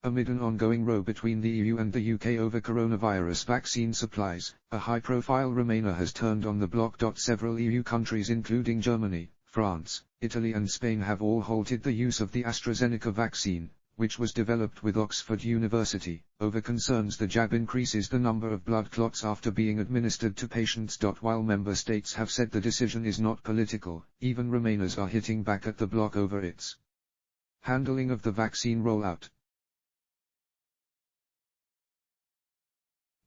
Amid an ongoing row between the EU and the UK over coronavirus vaccine supplies, a high-profile Remainer has turned on the bloc. Several EU countries including Germany, France, Italy and Spain have all halted the use of the AstraZeneca vaccine, which was developed with Oxford University, over concerns the jab increases the number of blood clots after being administered to patients. While member states have said the decision is not political, even Remainers are hitting back at the bloc over its handling of the vaccine rollout.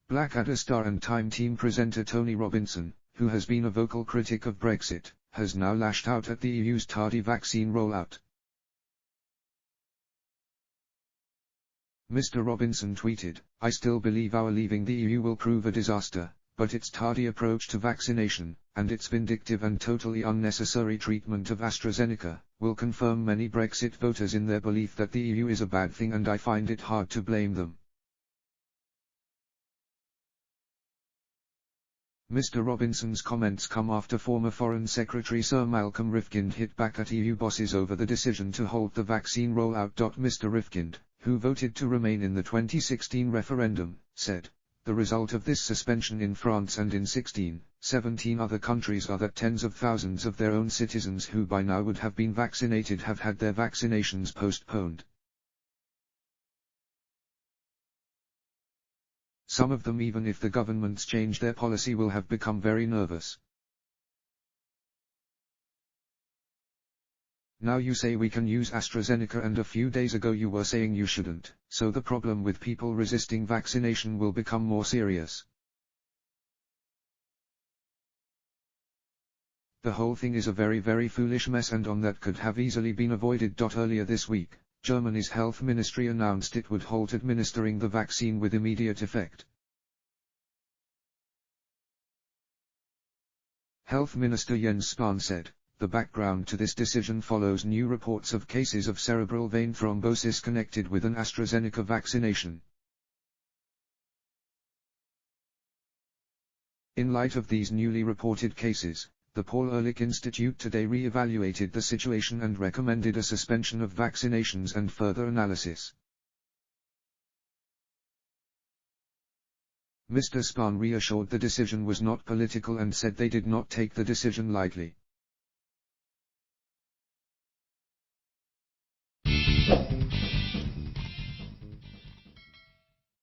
Blackadder star and Time team presenter Tony Robinson, who has been a vocal critic of Brexit, has now lashed out at the EU's tardy vaccine rollout. Mr. Robinson tweeted, "I still believe our leaving the EU will prove a disaster, but its tardy approach to vaccination, and its vindictive and totally unnecessary treatment of AstraZeneca, will confirm many Brexit voters in their belief that the EU is a bad thing, and I find it hard to blame them." Mr. Robinson's comments come after former Foreign Secretary Sir Malcolm Rifkind hit back at EU bosses over the decision to halt the vaccine rollout. Mr. Rifkind, who voted to remain in the 2016 referendum, said, "The result of this suspension in France and in 17 other countries are that tens of thousands of their own citizens who by now would have been vaccinated have had their vaccinations postponed. Some of them, even if the governments change their policy, will have become very nervous. Now you say we can use AstraZeneca, and a few days ago you were saying you shouldn't, so the problem with people resisting vaccination will become more serious. The whole thing is a very, very foolish mess, and on that could have easily been avoided." Earlier this week, Germany's health ministry announced it would halt administering the vaccine with immediate effect. Health Minister Jens Spahn said, "The background to this decision follows new reports of cases of cerebral vein thrombosis connected with an AstraZeneca vaccination. In light of these newly reported cases, the Paul Ehrlich Institute today re-evaluated the situation and recommended a suspension of vaccinations and further analysis." Mr. Spahn reassured the decision was not political and said they did not take the decision lightly.